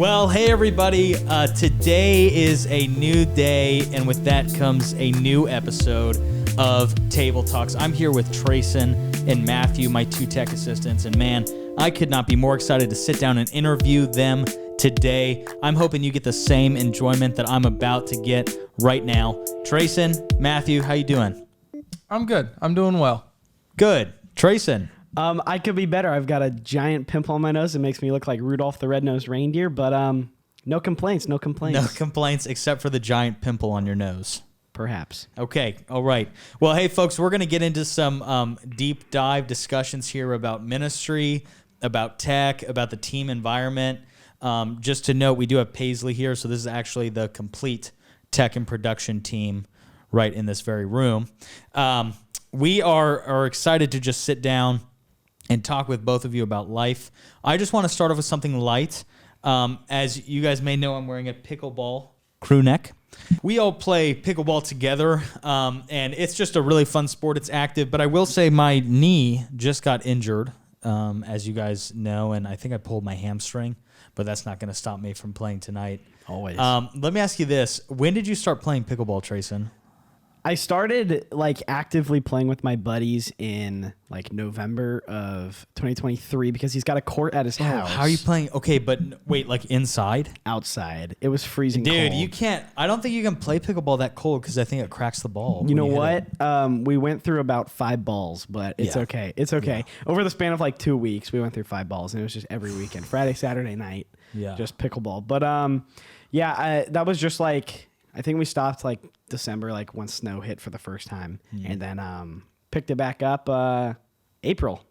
Well, hey everybody, today is a new day, and with that comes a new episode of Table Talks. I'm here with Tracen and Matthew, my two tech assistants, and man, I could not be more excited to sit down and interview them today. I'm hoping you get the same enjoyment that I'm about to get right now. Tracen, Matthew, how you doing? I'm good. I'm doing well. Good. Tracen. I could be better. I've got a giant pimple on my nose. It makes me look like Rudolph the Red-Nosed Reindeer, but no complaints, no complaints. No complaints except for the giant pimple on your nose. Perhaps. Okay, all right. Well, hey, folks, we're going to get into some deep dive discussions here about ministry, about tech, about the team environment. Just to note, we do have Pazely here, so this is actually the complete tech and production team right in this very room. We are excited to just sit down and talk with both of you about life. I just want to start off with something light. As you guys may know, I'm wearing a pickleball crew neck. We all play pickleball together, and it's just a really fun sport. It's active, but I will say my knee just got injured, as you guys know, and I think I pulled my hamstring, but that's not going to stop me from playing tonight. Always. Let me ask you this. When did you start playing pickleball, Tracen? I started actively playing with my buddies in November of 2023 because he's got a court at his house. How are you playing? Okay, but wait, inside? Outside. It was freezing cold. Dude, you can't. I don't think you can play pickleball that cold because I think it cracks the ball. You know what? We went through about 5 balls, but it's okay. It's okay. Yeah. Over the span of 2 weeks, we went through 5 balls, and it was just every weekend, Friday, Saturday night, just pickleball. But that was just I think we stopped December, once snow hit for the first time, and then picked it back up April.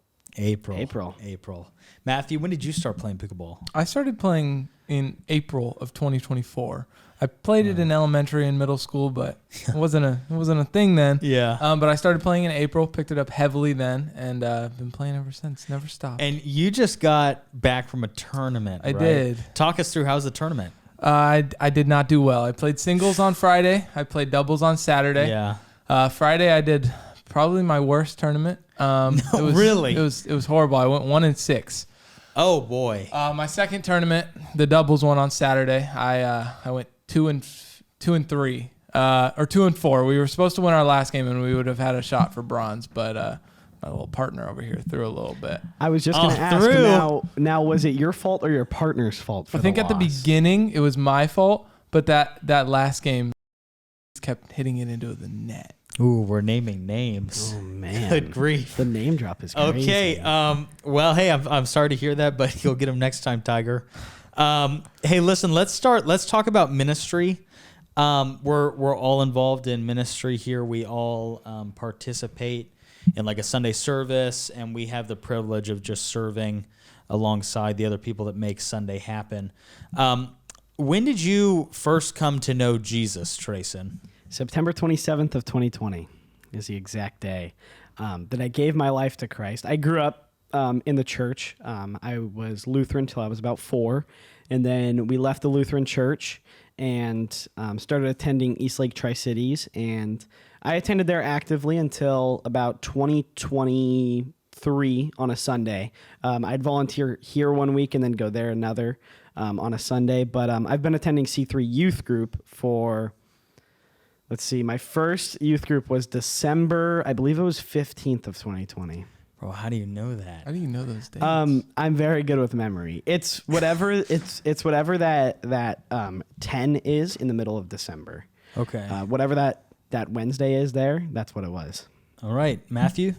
Matthew, when did you start playing pickleball? I started playing in April of 2024. I played it in elementary and middle school, but it wasn't a thing then. Yeah. But I started playing in April, picked it up heavily then, and been playing ever since. Never stopped. And you just got back from a tournament, I right? did. Talk us through, how's the tournament? I did not do well. I played singles on Friday. I played doubles on Saturday. Yeah. Friday I did probably my worst tournament. Really? It was horrible. I went 1-6. Oh boy. My second tournament, the doubles one on Saturday. I went 2-3 or 2-4. We were supposed to win our last game and we would have had a shot for bronze, but my little partner over here threw a little bit. I was just going to ask, now was it your fault or your partner's fault for I think the at the loss? beginning it was my fault, but that last game kept hitting it into the net. Ooh, we're naming names. Oh man. Good grief. The name drop is crazy. Okay. Well, hey, I'm sorry to hear that, but you'll get him next time, Tiger. Hey, listen, let's talk about ministry. We're all involved in ministry here. We all participate in a Sunday service, and we have the privilege of just serving alongside the other people that make Sunday happen. When did you first come to know Jesus, Tracen? September 27th of 2020 is the exact day that I gave my life to Christ. I grew up in the church. I was Lutheran till I was about 4, and then we left the Lutheran church and started attending Eastlake Tri-Cities, and I attended there actively until about 2023 on a Sunday. I'd volunteer here one week and then go there another on a Sunday, but I've been attending C3 youth group for... Let's see, my first youth group was December, I believe it was 15th of 2020. Bro, how do you know that? How do you know those dates? I'm very good with memory. It's whatever it's whatever that 10 is in the middle of December. Okay. Whatever that Wednesday is there, that's what it was. All right, Matthew?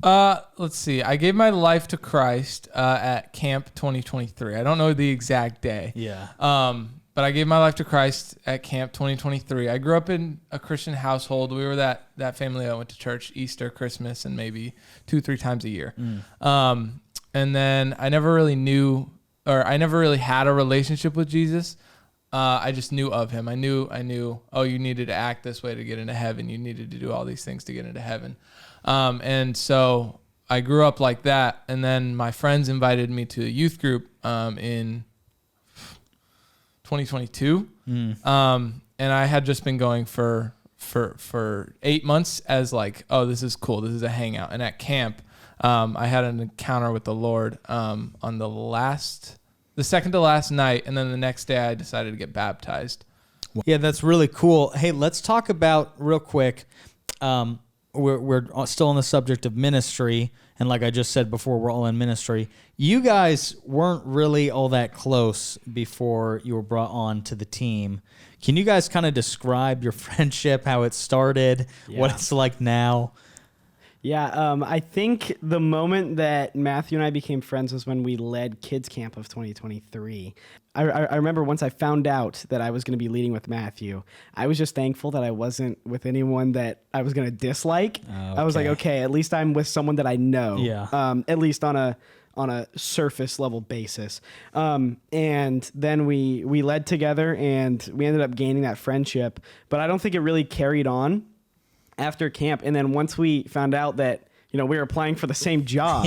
Let's see. I gave my life to Christ at Camp 2023. I don't know the exact day. Yeah. But I gave my life to Christ at Camp 2023. I grew up in a Christian household. We were that family that went to church Easter, Christmas, and maybe 2-3 times a year. And then I never really had a relationship with Jesus. I just knew of him. I knew, oh, you needed to act this way to get into heaven. You needed to do all these things to get into heaven. And so I grew up like that. And then my friends invited me to a youth group in 2022. And I had just been going for 8 months as oh, this is cool. This is a hangout. And at camp, I had an encounter with the Lord on the last the second to last night, and then the next day I decided to get baptized. Yeah, that's really cool. Hey, let's talk about real quick. We're still on the subject of ministry, and like I just said before, we're all in ministry. You guys weren't really all that close before you were brought on to the team. Can you guys kind of describe your friendship, how it started, what it's like now? Yeah, I think the moment that Matthew and I became friends was when we led Kids Camp of 2023. I remember once I found out that I was going to be leading with Matthew, I was just thankful that I wasn't with anyone that I was going to dislike. I was like, okay, at least I'm with someone that I know. Yeah. At least on a surface level basis. And then we led together and we ended up gaining that friendship, but I don't think it really carried on after camp. And then once we found out that, we were applying for the same job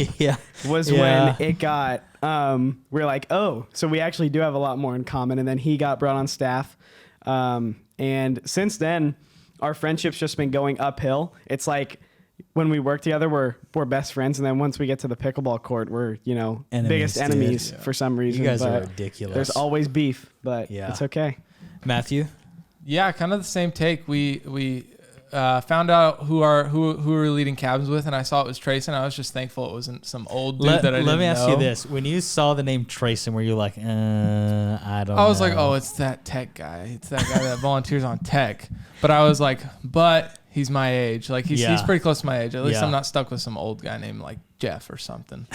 when it got, we were like, oh, so we actually do have a lot more in common. And then he got brought on staff. And since then our friendship's just been going uphill. It's like when we work together, we're best friends. And then once we get to the pickleball court, we're, biggest enemies for some reason. You guys are ridiculous. There's always beef, but it's okay. Matthew? Yeah, kind of the same take. We found out who we were leading cabins with, and I saw it was Tracen. I was just thankful it wasn't some old dude that I didn't know. Let me ask you this. When you saw the name Tracen, were you like, I don't know? I was like, oh, it's that tech guy. It's that guy that volunteers on tech. But I was like, but he's my age. Like, he's pretty close to my age. At least I'm not stuck with some old guy named, like, Jeff or something.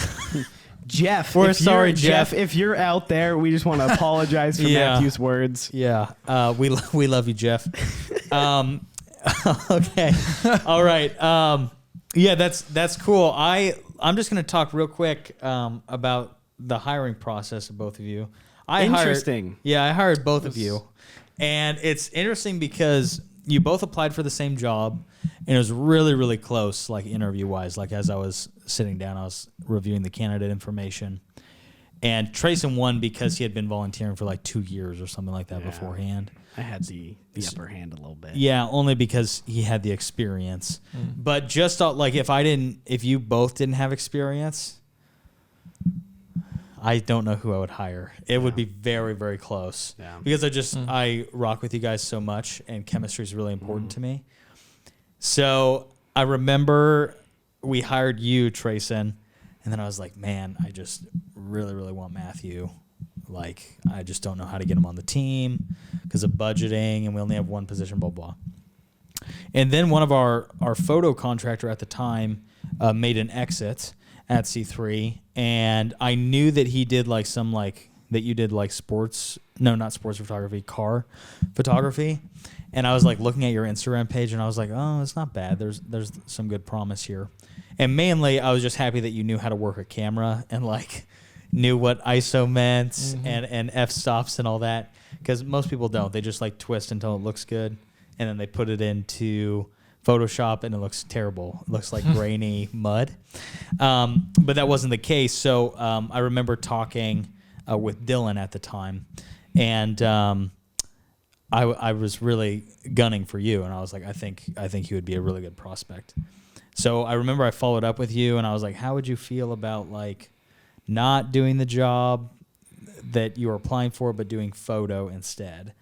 Jeff. We're sorry, Jeff. If you're out there, we just want to apologize for Matthew's words. Yeah. We love you, Jeff. Okay. All right. That's cool. I'm just going to talk real quick about the hiring process of both of you. I hired both of you. And it's interesting because you both applied for the same job, and it was really, really close, like interview-wise. Like as I was sitting down, I was reviewing the candidate information. And Tracen won because he had been volunteering for like 2 years or something like that beforehand. I had the upper hand a little bit. Yeah, only because he had the experience. But just like if you both didn't have experience, I don't know who I would hire. It would be very, very close. Yeah. Because I rock with you guys so much, and chemistry is really important to me. So I remember we hired you, Tracen, and then I was like, man, I just really, really want Matthew. Like, I just don't know how to get him on the team because of budgeting, and we only have one position, blah, blah. And then one of our photo contractor at the time made an exit at C3, and I knew that he did like some like that you did like not sports photography, car photography. And I was like looking at your Instagram page, and I was like, oh, it's not bad. There's some good promise here. And mainly I was just happy that you knew how to work a camera and like knew what ISO meant and f-stops and all that, because most people don't. They just like twist until it looks good, and then they put it into Photoshop and it looks terrible. It looks like grainy mud. But that wasn't the case. So I remember talking with Dylan at the time, and I was really gunning for you, and I was like, I think you would be a really good prospect. So I remember I followed up with you, and I was like, how would you feel about like not doing the job that you were applying for, but doing photo instead?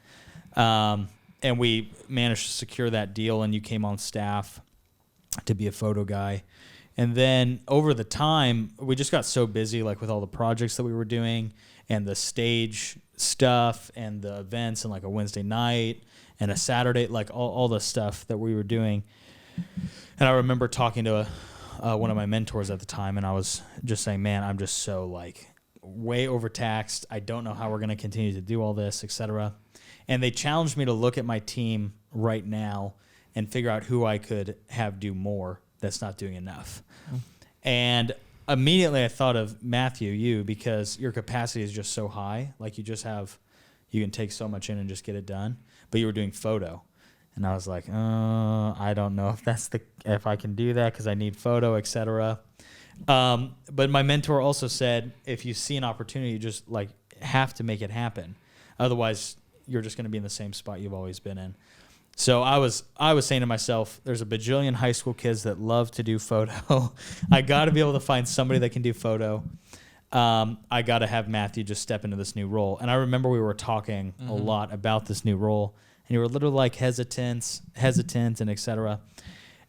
And we managed to secure that deal, and you came on staff to be a photo guy. And then over the time, we just got so busy, like with all the projects that we were doing and the stage stuff and the events and like a Wednesday night and a Saturday, like all the stuff that we were doing. And I remember talking to one of my mentors at the time, and I was just saying, man, I'm just so like way overtaxed. I don't know how we're going to continue to do all this, etc. And they challenged me to look at my team right now and figure out who I could have do more that's not doing enough. And immediately I thought of Matthew, you, because your capacity is just so high. Like you can take so much in and just get it done. But you were doing photo. And I was like, I don't know if I can do that because I need photo, etc. But my mentor also said, if you see an opportunity, you just like have to make it happen. Otherwise, you're just going to be in the same spot you've always been in. So I was saying to myself, there's a bajillion high school kids that love to do photo. I got to be able to find somebody that can do photo. I got to have Matthew just step into this new role. And I remember we were talking a lot about this new role, and you were a little like hesitant and etc.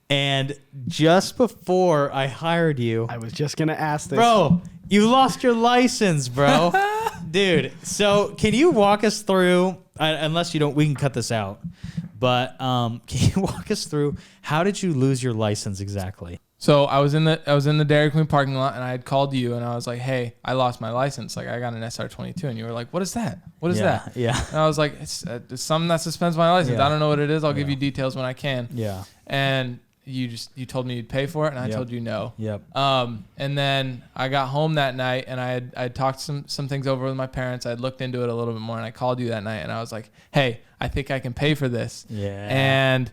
And just before I hired you, I was just going to ask this. bro, you lost your license, bro. Dude, so can you walk us through, unless you don't, we can cut this out, but can you walk us through, how did you lose your license exactly? So I was in the Dairy Queen parking lot, and I had called you, and I was like, "Hey, I lost my license. Like, I got an SR22," and you were like, "What is that? What is that?" Yeah. And I was like, "It's something that suspends my license. Yeah. I don't know what it is. I'll give you details when I can." Yeah. And you told me you'd pay for it, and I told you no. Yep. And then I got home that night, and I had talked some things over with my parents. I had looked into it a little bit more, and I called you that night, and I was like, "Hey, I think I can pay for this." Yeah. And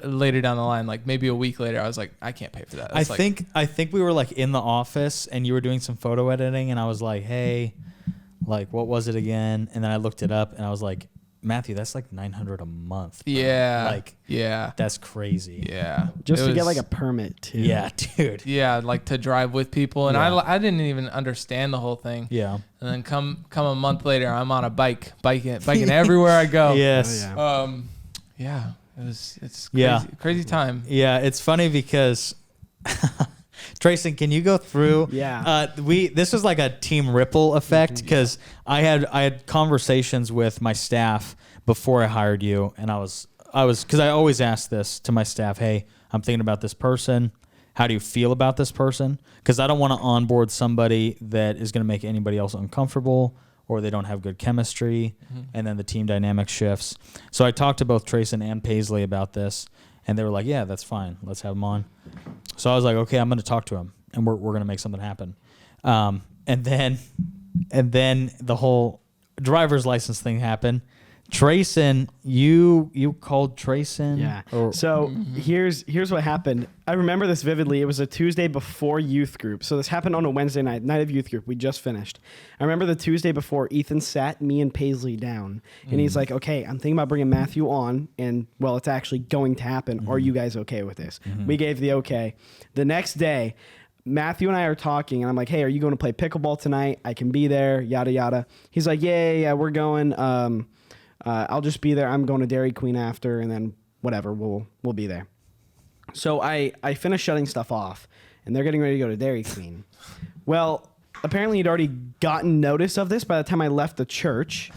later down the line, like maybe a week later, I was like, "I can't pay for that." I think we were like in the office, and you were doing some photo editing, and I was like, "Hey, like what was it again?" And then I looked it up, and I was like, "Matthew, that's like $900 a month." Bro. Yeah. Like, yeah. that's crazy. Yeah. Just to get like a permit too. Yeah, dude. Yeah, like to drive with people, and Yeah. I didn't even understand the whole thing. Yeah. And then come a month later, I'm on a biking everywhere I go. Yes. Oh, Yeah. It's crazy, Yeah. crazy time. Yeah, it's funny because Tracen, can you go through? Yeah. This was like a team ripple effect because I had conversations with my staff before I hired you, and I was because I always ask this to my staff, "Hey, I'm thinking about this person. How do you feel about this person?" Because I don't want to onboard somebody that is going to make anybody else uncomfortable, or they don't have good chemistry, and then the team dynamic shifts. So I talked to both Tracen and Pazely about this, and they were like, "Yeah, that's fine. Let's have him on." So I was like, "Okay, I'm going to talk to him, and we're going to make something happen." And then the whole driver's license thing happened. Tracen, you called Tracen? Yeah. So here's what happened. I remember this vividly. It was a Tuesday before youth group. So this happened on a Wednesday night of youth group. We just finished. I remember the Tuesday before, Ethan sat me and Pazely down, and he's like, "Okay, I'm thinking about bringing Matthew on, and well, it's actually going to happen. Are you guys okay with this?" We gave the okay. The next day, Matthew and I are talking, and I'm like, "Hey, are you going to play pickleball tonight? I can be there, yada, yada." He's like, yeah, we're going. I'll just be there. I'm going to Dairy Queen after, and then whatever, we'll be there. So I finished shutting stuff off, and they're getting ready to go to Dairy Queen. Well, apparently he'd already gotten notice of this by the time I left the church,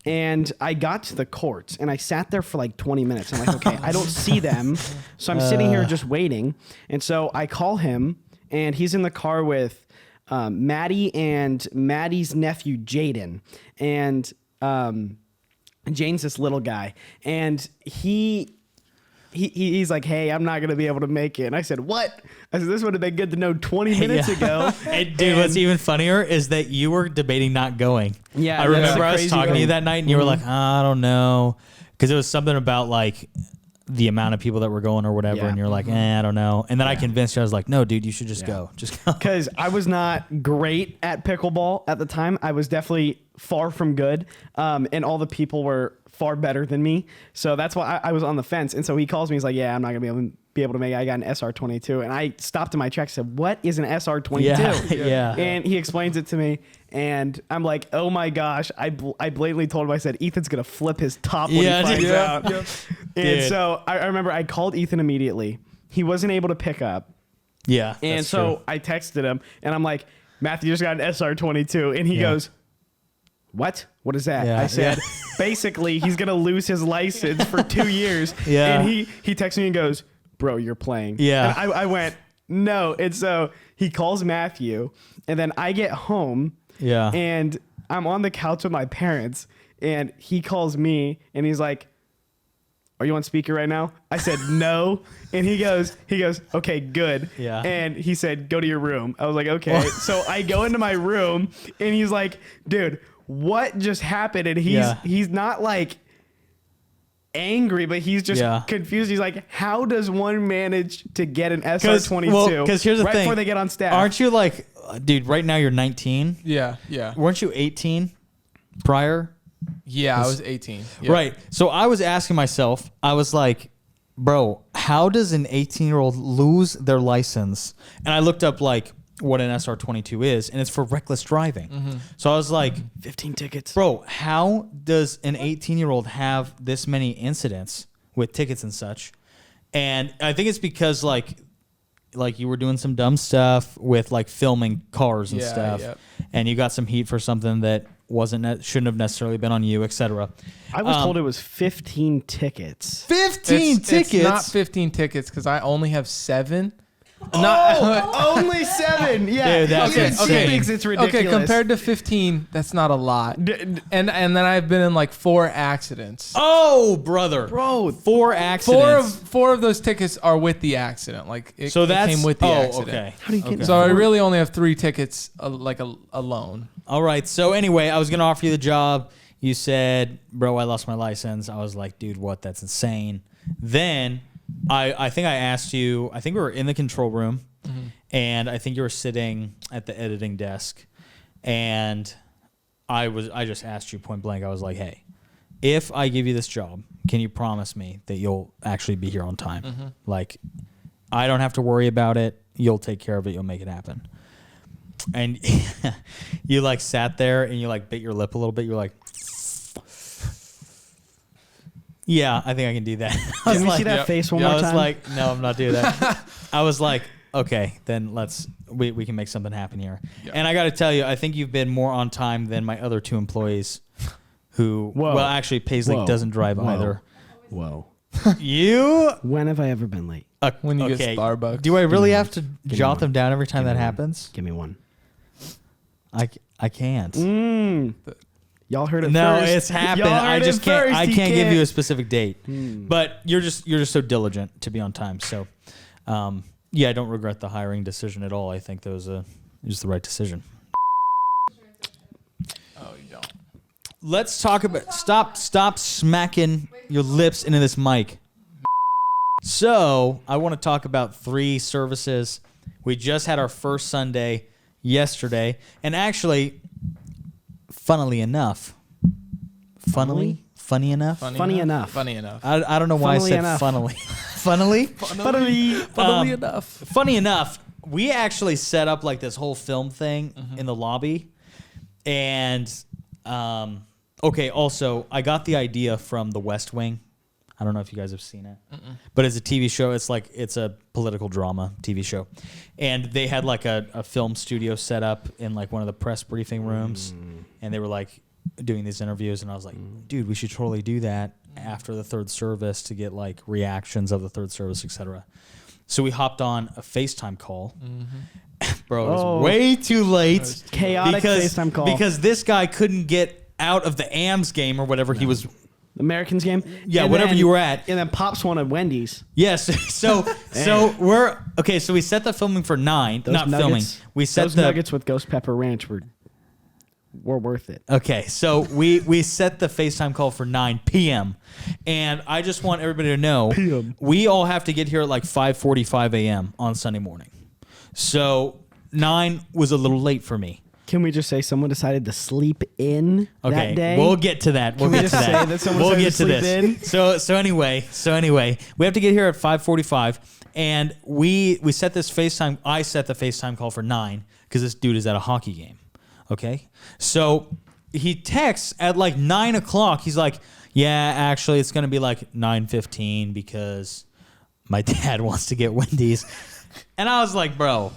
and I got to the courts, and I sat there for like 20 minutes. I'm like, okay, I don't see them, so I'm sitting here just waiting. And so I call him, and he's in the car with Maddie and Maddie's nephew, Jaden. And Jane's this little guy, and he's like, "Hey, I'm not gonna be able to make it." And I said, "What?" I said, "This would have been good to know 20 minutes ago." And dude, what's even funnier is that you were debating not going. Yeah, I that's remember the us crazy talking to you thing. that night, and you were like, "I don't know," because it was something about like the amount of people that were going or whatever, Yeah. and you're like, I don't know. And then I convinced you. I was like, "No, dude, you should just go. Just go." Because I was not great at pickleball at the time. I was definitely far from good, and all the people were far better than me. So that's why I was on the fence. And so he calls me. He's like, "Yeah, I'm not gonna be able to make it. I got an SR22." And I stopped in my tracks and said, "What is an SR22?" Yeah. And he explains it to me, and I'm like, "Oh my gosh!" I blatantly told him. I said, "Ethan's gonna flip his top when he finds out." And Dude. so I remember I called Ethan immediately. He wasn't able to pick up. Yeah. And that's so true. I texted him, and I'm like, "Matthew just got an SR22," and he goes, "What? What is that?" Yeah, I said, "Basically, he's gonna lose his license for 2 years." Yeah. And he texts me and goes, "Bro, you're playing." Yeah. And I went, "No." And so he calls Matthew, and then I get home, Yeah. and I'm on the couch with my parents, and he calls me, and he's like, "Are you on speaker right now?" I said, "No." And he goes, "Okay, good." Yeah. And he said, "Go to your room." I was like, "Okay." So I go into my room, and he's like, "Dude, what just happened?" And he's not like angry, but he's just confused. He's like, "How does one manage to get an SR22?" Because here's the right thing. before they get on staff. Aren't you like, dude, right now you're 19? Yeah. Weren't you 18 prior? Yeah, I was 18. Yeah. Right. So I was asking myself, I was like, bro, how does an 18-year-old lose their license? And I looked up like what an SR22 is, and it's for reckless driving. So I was like, 15 tickets. bro, how does an 18-year-old have this many incidents with tickets and such? And I think it's because like you were doing some dumb stuff with like filming cars and stuff, and you got some heat for something that shouldn't have necessarily been on you, etc. I was told it was 15 tickets. 15 tickets? It's not 15 tickets because I only have 7. Only 7. Yeah. Dude, that's insane. She thinks it's ridiculous. Okay, compared to 15, that's not a lot. And then I've been in like 4 accidents. Oh, brother. Bro, 4 accidents. Four of those tickets are with the accident. Like it came with the accident. Okay. How do you get So I really only have 3 tickets alone. All right. So anyway, I was going to offer you the job. You said, bro, I lost my license. I was like, dude, what? That's insane. Then I think I asked you, I think we were in the control room, and I think you were sitting at the editing desk, and I just asked you point blank. I was like, hey, if I give you this job, can you promise me that you'll actually be here on time? Like, I don't have to worry about it. You'll take care of it. You'll make it happen. And you like sat there and you like bit your lip a little bit. You're like, yeah, I think I can do that. Can we see that face one more time? I was like, no, I'm not doing that. I was like, okay, then we can make something happen here. Yeah. And I got to tell you, I think you've been more on time than my other 2 employees who, well, actually, Pazely doesn't drive either. Whoa. You? When have I ever been late? When you get Starbucks. Do I really have to jot them down every time that happens? Give me one. I can't. Y'all heard it no, first. it's happened. I just can't. I can't give you a specific date. But you're just so diligent to be on time. So, yeah, I don't regret the hiring decision at all. I think that was just the right decision. Oh, you don't. Let's talk about. Stop smacking your lips into this mic. So I want to talk about 3 services. We just had our first Sunday yesterday, and actually, funnily enough, funny enough. Funny enough. I don't know why Funnily I said enough. funnily. Funnily enough. Funny enough, we actually set up like this whole film thing in the lobby, and okay. Also, I got the idea from The West Wing. I don't know if you guys have seen it, but it's a TV show. It's a political drama TV show, and they had like a film studio set up in like one of the press briefing rooms, and they were like doing these interviews, and I was like, dude, we should totally do that after the 3rd service to get like reactions of the 3rd service, etc. So we hopped on a FaceTime call. Bro, it was way too late. Chaotic FaceTime call. Because this guy couldn't get out of the AMS game or whatever he was. Americans game? Yeah, and whatever then, you were at. And then Pops wanted Wendy's. Yes. So we're okay. So we set the filming for 9. Those not nuggets, filming. We set those the nuggets with Ghost Pepper Ranch were worth it. Okay, so we set the FaceTime call for 9 p.m. And I just want everybody to know we all have to get here at like 5:45 a.m. on Sunday morning. So 9 was a little late for me. Can we just say someone decided to sleep in that day? We'll get to that. We'll get to that. We'll get to this. So anyway, we have to get here at 5:45, and we set this FaceTime. I set the FaceTime call for 9 because this dude is at a hockey game. Okay, so he texts at like 9 o'clock. He's like, "Yeah, actually, it's gonna be like 9:15 because my dad wants to get Wendy's," and I was like, "Bro,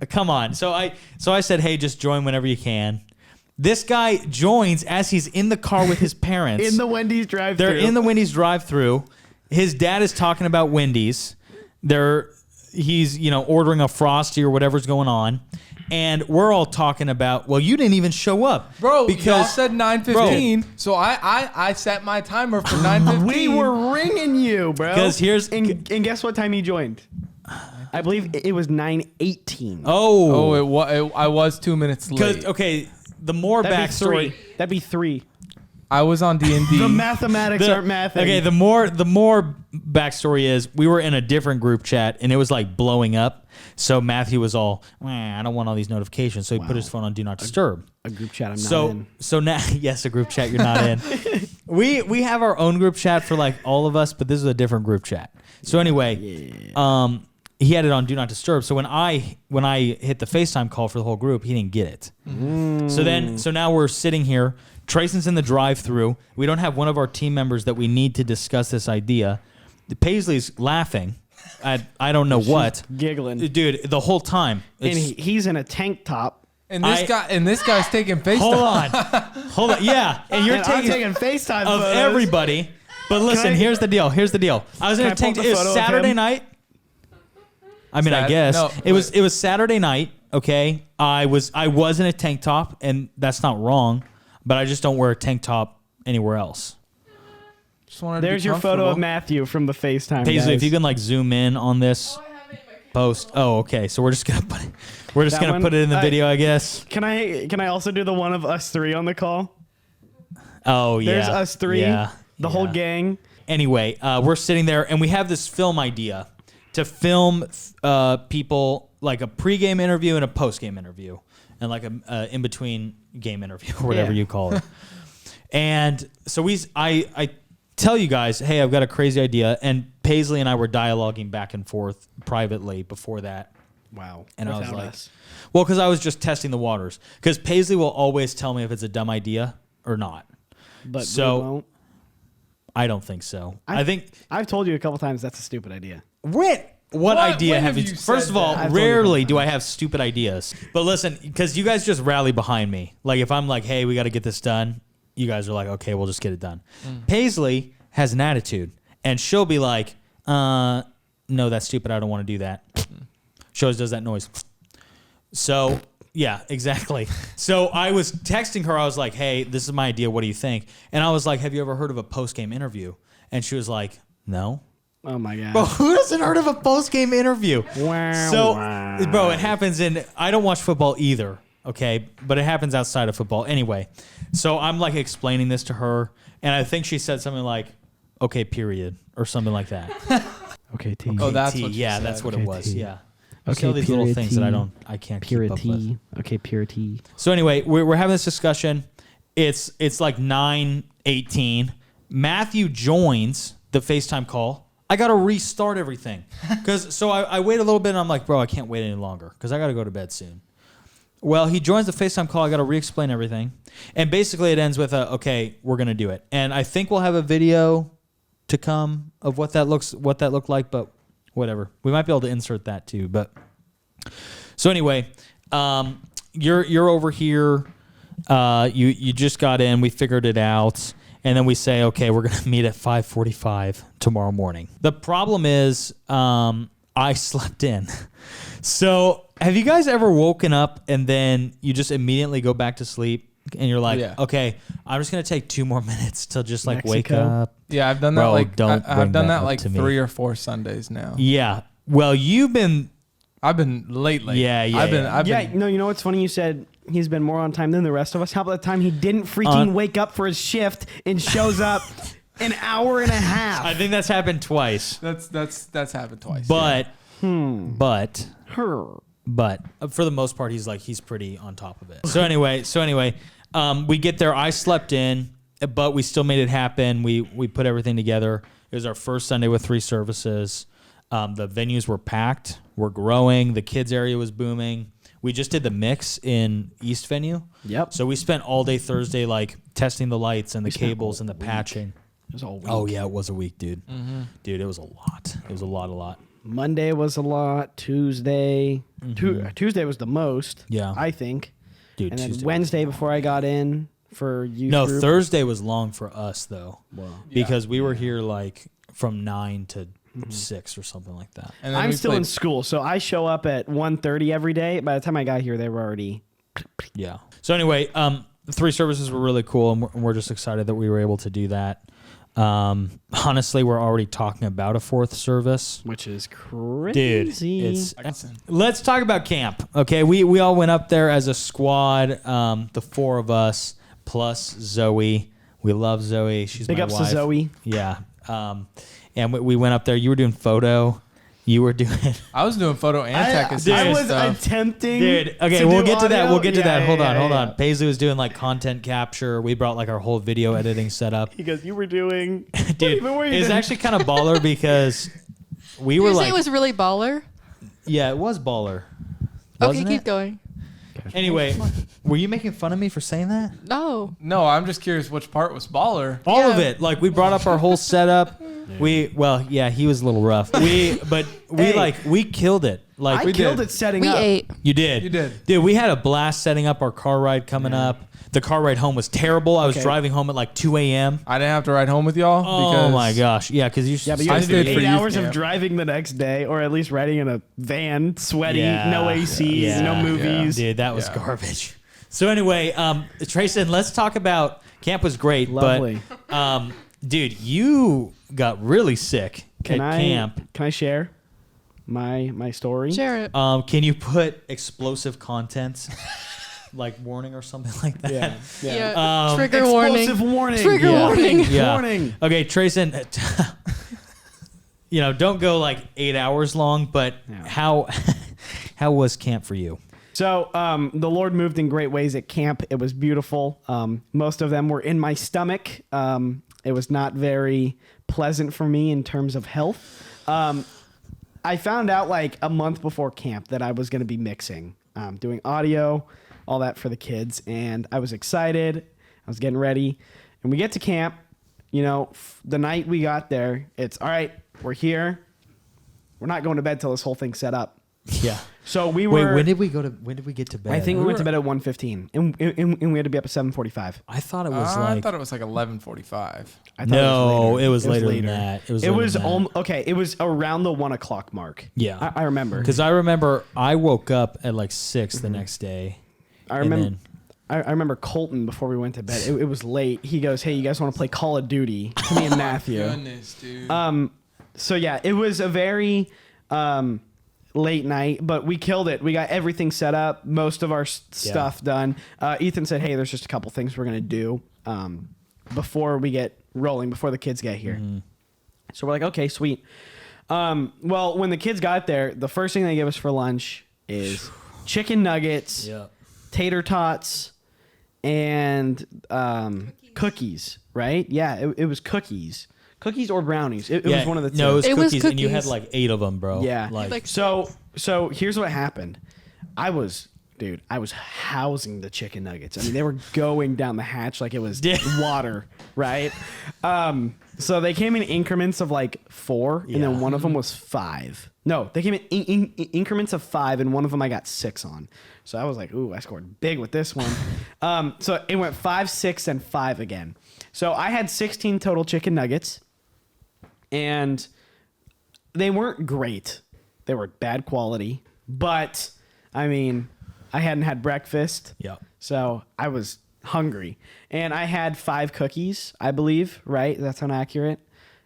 come on." So I said, "Hey, just join whenever you can." This guy joins as he's in the car with his parents. In the Wendy's drive-thru. They're in the Wendy's drive-thru. His dad is talking about Wendy's. He's ordering a Frosty or whatever's going on. And we're all talking about, well, you didn't even show up. Bro, y'all said 9:15, so I set my timer for 9:15. We were ringing you, bro. Because and guess what time he joined? I believe it was 9:18. I was 2 minutes late. Okay, the more backstory. That'd be 3. I was on D&D. The mathematics aren't mathing. Okay, the more backstory is we were in a different group chat and it was like blowing up. So Matthew was all, I don't want all these notifications. So he put his phone on Do Not Disturb. A group chat I'm not in. So now, yes, a group chat you're not in. We have our own group chat for like all of us, but this is a different group chat. So anyway, he had it on Do Not Disturb. So when I hit the FaceTime call for the whole group, he didn't get it. So now we're sitting here. Tracen's in the drive-thru. We don't have one of our team members that we need to discuss this idea. Paisley's laughing at I don't know what, giggling, dude, the whole time. And he's in a tank top. And this guy's taking FaceTime. Hold on. Yeah, and I'm taking FaceTime of photos. Everybody. But listen, here's the deal. I was in a tank. It was Saturday night. I mean, I guess it was Saturday night. Okay, I was in a tank top, and that's not wrong, but I just don't wear a tank top anywhere else. There's your photo of Matthew from the FaceTime. Paisley, if you can zoom in on this post. Oh, okay. So we're just gonna put it in the video, I guess. Can I also do the one of us three on the call? Oh yeah. There's us three. Yeah. The whole gang. Anyway, we're sitting there, and we have this film idea to film people like a pregame interview and a postgame interview, and like a in between game interview or whatever you call it. And so I tell you guys, hey, I've got a crazy idea, and Paisley and I were dialoguing back and forth privately before that. Wow. And I was like, well, because I was just testing the waters. Because Paisley will always tell me if it's a dumb idea or not. But so won't. I don't think so. I've told you a couple times that's a stupid idea. What idea have you? First of all, rarely do I have stupid ideas. But listen, because you guys just rally behind me. Like if I'm like, hey, we got to get this done, you guys are like, okay, we'll just get it done. Paisley has an attitude, and she'll be like, no, that's stupid. I don't want to do that. She always does that noise. So yeah, exactly. So I was texting her. I was like, hey, this is my idea. What do you think? And I was like, have you ever heard of a post-game interview? And she was like, no. Oh my God. Bro, who hasn't heard of a post-game interview? Wow. Bro, it happens I don't watch football either, okay? But it happens outside of football. Anyway, so I'm like explaining this to her, and I think she said something like, okay, period, or something like that. Okay, T. Oh, that's what she said. That's what Okay, it was, T. yeah. Okay, all these little things that I can't keep up with. Okay, purity. So anyway, we're having this discussion. It's like 9:18. Matthew joins the FaceTime call. I got to restart everything. So I wait a little bit, and I'm like, bro, I can't wait any longer because I got to go to bed soon. Well, he joins the FaceTime call. I got to re-explain everything. And basically it ends with, okay, we're going to do it. And I think we'll have a video to come of what that looked like, but whatever. We might be able to insert that too. But so anyway, you're over here. You just got in. We figured it out. And then we say, okay, we're going to meet at 5:45 tomorrow morning. The problem is I slept in. So have you guys ever woken up and then you just immediately go back to sleep and you're like, okay, I'm just going to take 2 more minutes to just like wake up? Yeah, I've done that. Bro, I've done that like to 3 or 4 Sundays now. Yeah. Well, I've been lately. Yeah. No, you know what's funny? You said he's been more on time than the rest of us. How about the time he didn't freaking wake up for his shift and shows up an hour and a half? I think that's happened twice. That's happened twice. But for the most part, he's pretty on top of it. So anyway, we get there. I slept in, but we still made it happen. We put everything together. It was our first Sunday with 3 services. The venues were packed. We're growing. The kids area was booming. We just did the mix in East Venue. Yep. So we spent all day Thursday testing the lights and the cables and the patching. It was all week. Oh yeah, it was a week, dude. Mm-hmm. Dude, it was a lot. It was a lot. Monday was a lot. Tuesday. Tuesday was the most. Yeah. I think. Dude, and then Tuesday Wednesday before I got in for youth group. Thursday was long for us though. Wow. Because we were here from 9 to 6 or something like that. And I'm still in school, so I show up at 1:30 every day. By the time I got here, they were already. Yeah. So anyway, the 3 services were really cool, and we're just excited that we were able to do that. Honestly, we're already talking about a 4th service, which is crazy. Dude, let's talk about camp. Okay, we all went up there as a squad. The 4 of us plus Zoe. We love Zoe. She's big my ups wife. to Zoe. Yeah. And we went up there. You were doing photo. You were doing. I was doing photo and tech assistant I was stuff. attempting. Dude, okay, we'll get to that. We'll get to that. Hold on. Yeah. Paisley was doing content capture. We brought our whole video editing setup. Because you were doing. Dude, it's actually kind of baller because we were Did you say it was really baller? Yeah, it was baller. Okay, Wasn't keep it? going. Anyway, were you making fun of me for saying that? No. No, I'm just curious which part was baller. All of Yeah. it. Like we brought up our whole setup. He was a little rough. We killed it. Like I killed it setting We up. ate. You did. You did. Dude, we had a blast setting up our car ride coming up. The car ride home was terrible. I was Okay. driving home at like 2 a.m. I didn't have to ride home with y'all. Oh because my gosh. Yeah, because you Yeah, but you I guys did did for 8 youth hours of camp. driving the next day, or at least riding in a van, sweaty, Yeah. no AC, Yeah. no movies. Dude, that was Yeah. garbage. So anyway, Tracen, let's talk about camp was great, Lovely. but dude, you got really sick at camp. Can I share my story? Share it. Can you put explosive content, like warning or something like that? Yeah. Yeah. Trigger Explosive warning. warning. Trigger Yeah. warning. Yeah. Warning. Okay, Tracen, don't go like 8 hours long, but Yeah. how was camp for you? So the Lord moved in great ways at camp. It was beautiful. Most of them were in my stomach. It was not very pleasant for me in terms of health. I found out like a month before camp that I was going to be mixing, doing audio, all that for the kids. And I was excited. I was getting ready. And we get to camp, the night we got there, it's all right, we're here. We're not going to bed till this whole thing's set up. Yeah. So we were. Wait, when did we get to bed? I think we went to bed at 1:15, and we had to be up at 7:45. I thought it was I like thought it was like 11:45. I thought no, it was later. later than that. It was It later was than that. okay. It was around the 1 o'clock mark. Yeah. I remember. Because I remember I woke up at like 6 the next day. I and remember. then- I remember Colton before we went to bed. It was late. He goes, "Hey, you guys want to play Call of Duty?" To me and Matthew. Goodness, dude. So yeah, it was a very late night, but we killed it. We got everything set up, most of our stuff done. Ethan said, "Hey, there's just a couple things we're gonna do before we get rolling, before the kids get here." So we're like, "Okay, sweet." Well, when the kids got there, the first thing they gave us for lunch is chicken nuggets, tater tots, and cookies. Right? Yeah, it was cookies. Cookies or brownies. It was one of the two. No, it was It was cookies, and you had cookies. like 8 of them, bro. Yeah. Like- So here's what happened. I was housing the chicken nuggets. I mean, they were going down the hatch like it was water, right? So they came in increments of like 4, and then one of them was 5. No, they came in increments of 5, and one of them I got 6 on. So I was like, ooh, I scored big with this one. So it went 5, 6, and 5 again. So I had 16 total chicken nuggets, and they weren't great. They were bad quality, but I mean, I hadn't had breakfast. Yeah. So I was hungry, and I had 5 cookies, I believe, right? That's inaccurate.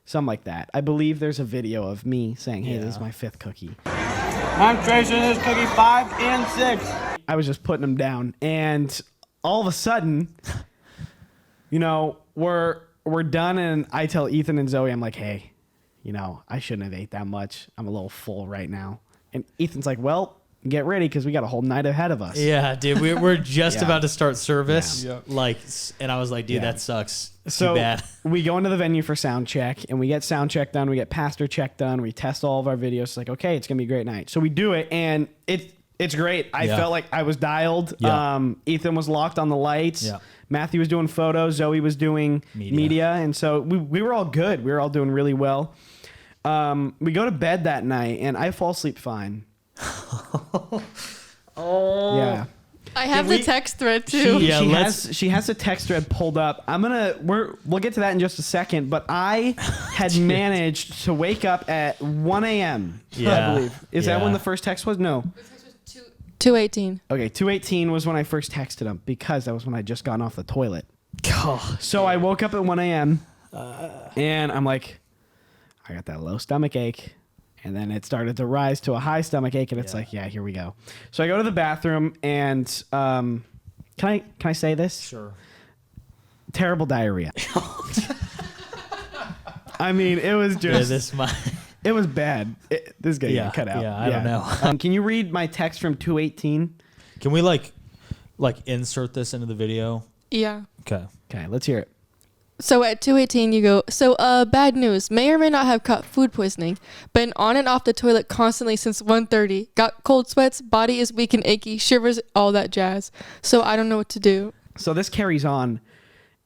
Something like that. I believe there's a video of me saying, "Hey, this is my 5th cookie." I'm Tracen, this is cookie 5 and 6. I was just putting them down, and all of a sudden, we're done, and I tell Ethan and Zoe, I'm like, "Hey, I shouldn't have ate that much. I'm a little full right now." And Ethan's like, "Well, get ready because we got a whole night ahead of us." Yeah, dude, we're just Yeah. about to start service. Yeah. Like, and I was like, dude, Yeah. that sucks. So Too bad. we go into the venue for sound check, and we get sound check done. We get pastor check done. We test all of our videos. It's like, okay, it's gonna be a great night. So we do it, and it's great. I Yeah. felt like I was dialed. Yeah. Ethan was locked on the lights. Yeah. Matthew was doing photos. Zoe was doing media, and so we were all good. We were all doing really well. We go to bed that night, and I fall asleep fine. Yeah. I have we- the text thread too. Yeah, She has the text thread pulled up. We'll get to that in just a second, but I had managed to wake up at 1 a.m. Yeah. I believe. Is that Yeah. when the first text was? No. 2:18. Okay, 2:18 was when I first texted him because that was when I just gotten off the toilet. So I woke up at 1 a.m. And I'm like, I got that low stomach ache. And then it started to rise to a high stomach ache, and it's like, yeah, here we go. So I go to the bathroom, and can I say this? Sure. Terrible diarrhea. I mean, it was Yeah, just, this might. it was bad. This guy got cut out. Yeah, I don't know. Can you read my text from 2:18? Can we like insert this into the video? Yeah. Okay. Okay, let's hear it. So at 2:18 you go, so bad news. May or may not have caught food poisoning. Been on and off the toilet constantly since 1:30. Got cold sweats, body is weak and achy, shivers, all that jazz. So I don't know what to do. So this carries on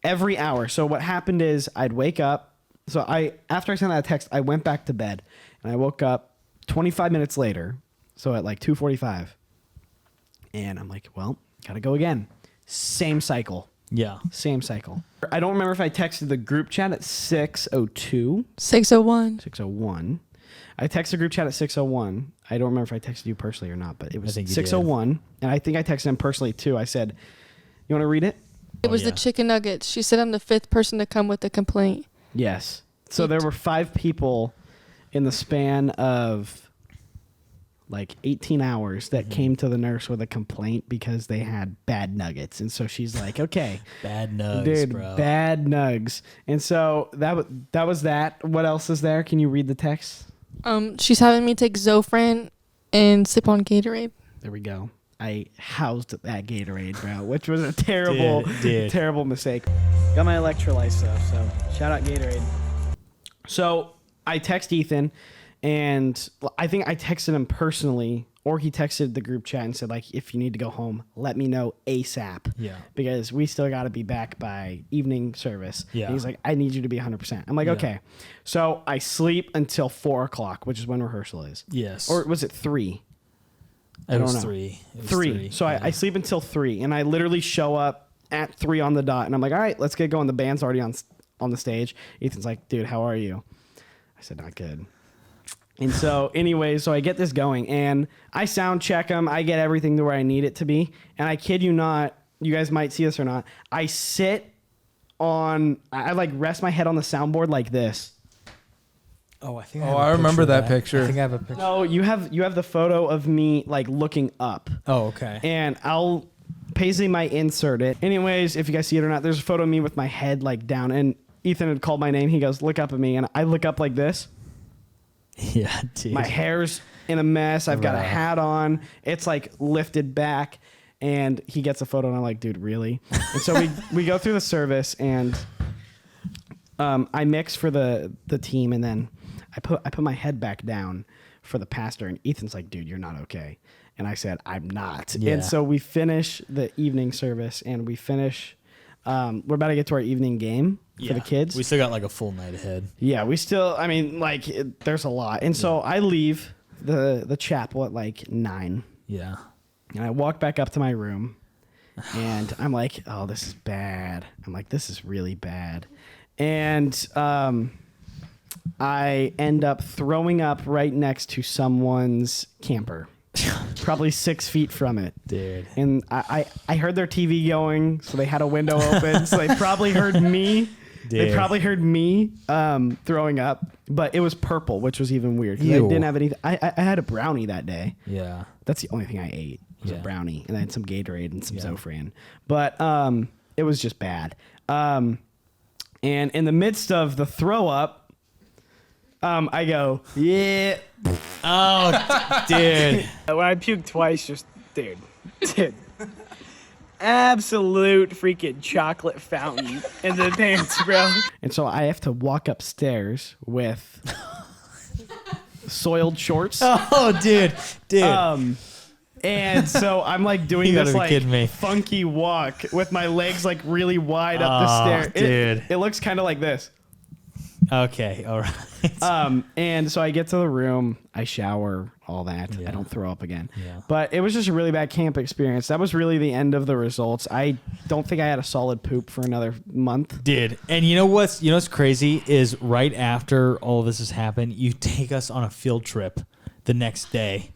every hour. So what happened is I'd wake up. So after I sent that text, I went back to bed and I woke up 25 minutes later. So at like 2:45. And I'm like, well, gotta go again. Same cycle. Yeah. Same cycle. I don't remember if I texted the group chat at 6:02. 6:01. 6:01. I texted the group chat at 6:01. I don't remember if I texted you personally or not, but it was think you 6:01. And I think I texted him personally too. I said, you want to read it? It was yeah. the chicken nuggets. She said I'm the 5th person to come with a complaint. Yes. So there were 5 people in the span of like 18 hours that came to the nurse with a complaint because they had bad nuggets. And so she's like, okay. Bad nugs, dude, bro. bad nugs. And so that was that. What else is there? Can you read the text? She's having me take Zofran and sip on Gatorade. There we go. I housed that Gatorade, bro, which was a terrible, Dude. terrible mistake. Got my electrolytes though, so shout out Gatorade. So I text Ethan, and I think I texted him personally, or he texted the group chat and said, like, if you need to go home, let me know ASAP. Yeah. Because we still got to be back by evening service. Yeah. And he's like, I need you to be 100%. I'm like, Yeah. okay. So I sleep until 4 o'clock, which is when rehearsal is. Yes. Or was it 3? it was don't know. 3. It was 3. So yeah. I sleep until 3, and I literally show up at 3 on the dot, and I'm like, all right, let's get going. The band's already on the stage. Ethan's like, dude, how are you? I said, not good. And so anyway, so I get this going, and I sound check them. I get everything to where I need it to be. And I kid you not, you guys might see this or not. I sit on, I like rest my head on the soundboard like this. Oh, I think. Oh, I remember that I picture. think I have a picture. No, you have the photo of me like looking up. Oh, okay. And Paisley might insert it. Anyways, if you guys see it or not, there's a photo of me with my head like down, and Ethan had called my name. He goes, look up at me, and I look up like this. Yeah, dude. My hair's in a mess. I've got a Right. hat on. It's like lifted back, and he gets a photo, and I'm like, dude, really? And so we go through the service, and I mix for the team, and then I put my head back down for the pastor, and Ethan's like, dude, you're not okay. And I said, I'm not. Yeah. And so we finish the evening service, and we finish. We're about to get to our evening game for the kids. We still got like a full night ahead. Yeah, we still, I mean, like, there's a lot. And so I leave the chapel at like 9. Yeah. And I walk back up to my room, and I'm like, oh, this is bad. I'm like, this is really bad. And I end up throwing up right next to someone's camper, probably 6 feet from it. Dude. And I heard their TV going, so they had a window open, so they probably heard me. They Dude. probably heard me throwing up, but it was purple, which was even weird. 'Cause I Ew. didn't have anything. I had a brownie that day. Yeah. That's the only thing I ate was Yeah. a brownie, and then some Gatorade and some Yeah. Zofran. But it was just bad. And in the midst of the throw up, I go, yeah. Oh, dude. When I puked twice, just, dude. Absolute freaking chocolate fountain in the pants, bro. And so I have to walk upstairs with soiled shorts. Oh, dude. And so I'm like doing You gotta this be like kidding me. funky walk with my legs like really wide up the Oh, stairs. dude. It looks kind of like this. Okay. All right. And so I get to the room, I shower, all that. Yeah. I don't throw up again. Yeah. But it was just a really bad camp experience. That was really the end of the results. I don't think I had a solid poop for another month. Dude, and you know what's crazy is right after all of this has happened, you take us on a field trip the next day.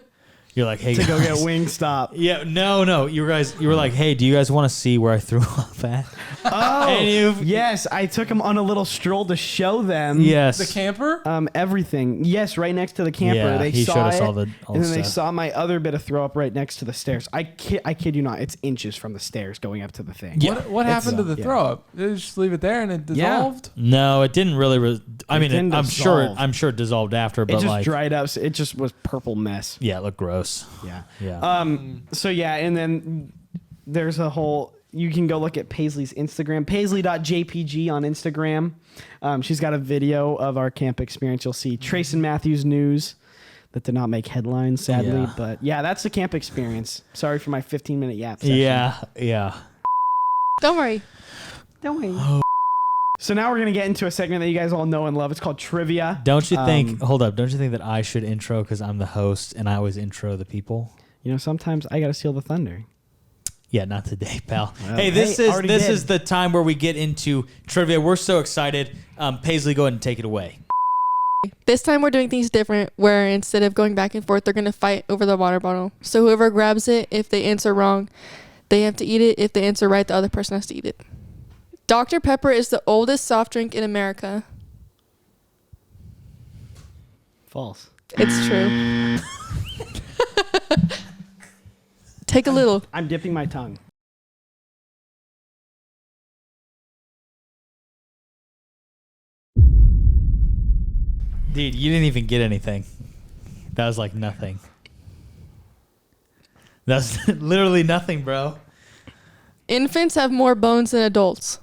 You're like, hey, To go get guys. Wingstop. Yeah, no. You were like, hey, do you guys want to see where I threw up at? Oh, And yes. I took them on a little stroll to show them. Yes. The camper? Everything. Yes, right next to the camper. Yeah, They he saw showed us it, all the and then they stuff. saw my other bit of throw up right next to the stairs. I kid you not. It's inches from the stairs going up to the thing. Yeah. What happened to the yeah. throw up? Did they just leave it there and it dissolved? No, it didn't really. I mean, didn't I'm sure dissolve. it dissolved after, It but just like, dried up. So it just was purple mess. yeah, it looked gross. Yeah. Yeah. So yeah, and then there's a whole. You can go look at Paisley's Instagram, paisley.jpg on Instagram. She's got a video of our camp experience. You'll see Tracen Matthew's news that did not make headlines, sadly. Yeah. But yeah, that's the camp experience. Sorry for my 15-minute yap session. Yeah. Don't worry. So now we're going to get into a segment that you guys all know and love. It's called Trivia. Don't you think, hold up, don't you think that I should intro because I'm the host and I always intro the people? You know, sometimes I got to steal the thunder. Yeah, not today, pal. Well, hey, this already did. is the time where we get into trivia. We're so excited. Paisley, go ahead and take it away. This time we're doing things different, where instead of going back and forth, they're going to fight over the water bottle. So whoever grabs it, if they answer wrong, they have to eat it. If they answer right, the other person has to eat it. Dr. Pepper is the oldest soft drink in America. False. It's true. Take a little. I'm dipping my tongue. Dude, you didn't even get anything. That was like nothing. That's literally nothing, bro. Infants have more bones than adults.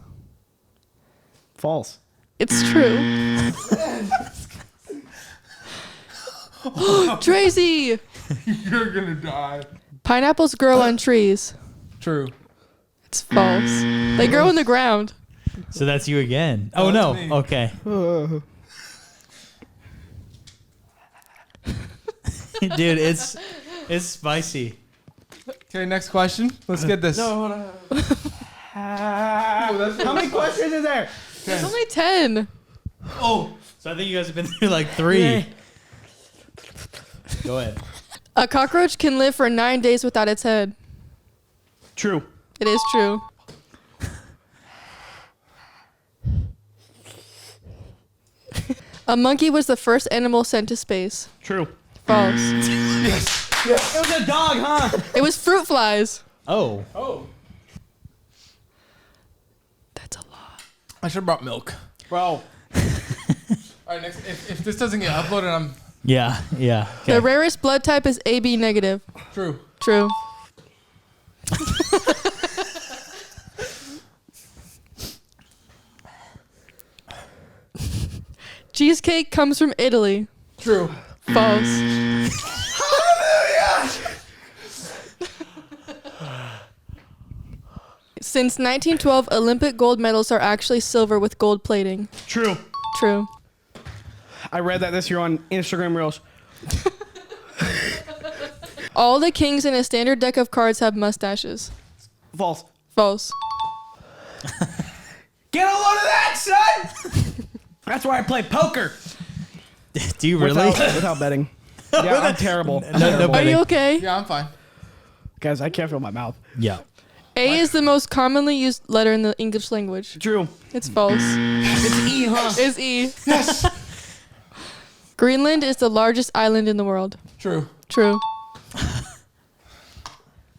False. It's true. Tracy! You're gonna die. Pineapples grow on trees. True. It's false. They grow in the ground. So that's you again. Oh, No, no. it's me. Okay. Dude, it's spicy. Okay, next question. Let's get this. Hold on. How many questions is there? There's only 10. Oh. So I think you guys have been through like 3. Yeah. Go ahead. A cockroach can live for 9 days without its head. True. It is true. A monkey was the first animal sent to space. True. False. It was a dog, huh? It was fruit flies. Oh. Oh. That's a lot. I should have brought milk. Bro. All right, next. If this doesn't get uploaded, I'm Yeah. Okay. The rarest blood type is AB negative. true. True. Cheesecake comes from Italy. True. False. Since 1912, Olympic gold medals are actually silver with gold plating. True. True. I read that this year on Instagram Reels. All the kings in a standard deck of cards have mustaches. False. False. Get a load of that, son! That's why I play poker. Do you really? Without betting. Yeah, I'm terrible. I'm No terrible. Are betting. you okay? Yeah, I'm fine. Guys, I can't feel my mouth. Yeah. A is the most commonly used letter in the English language. True. It's false. It's E, huh? It's E. Yes. Greenland is the largest island in the world. True. True.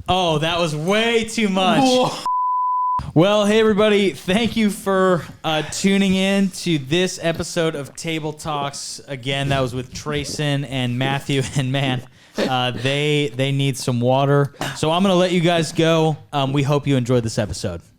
Oh, that was way too much. Well, hey, everybody. Thank you for tuning in to this episode of Table Talks. Again, that was with Tracen and Matthew. And, man, they need some water. So I'm going to let you guys go. We hope you enjoyed this episode.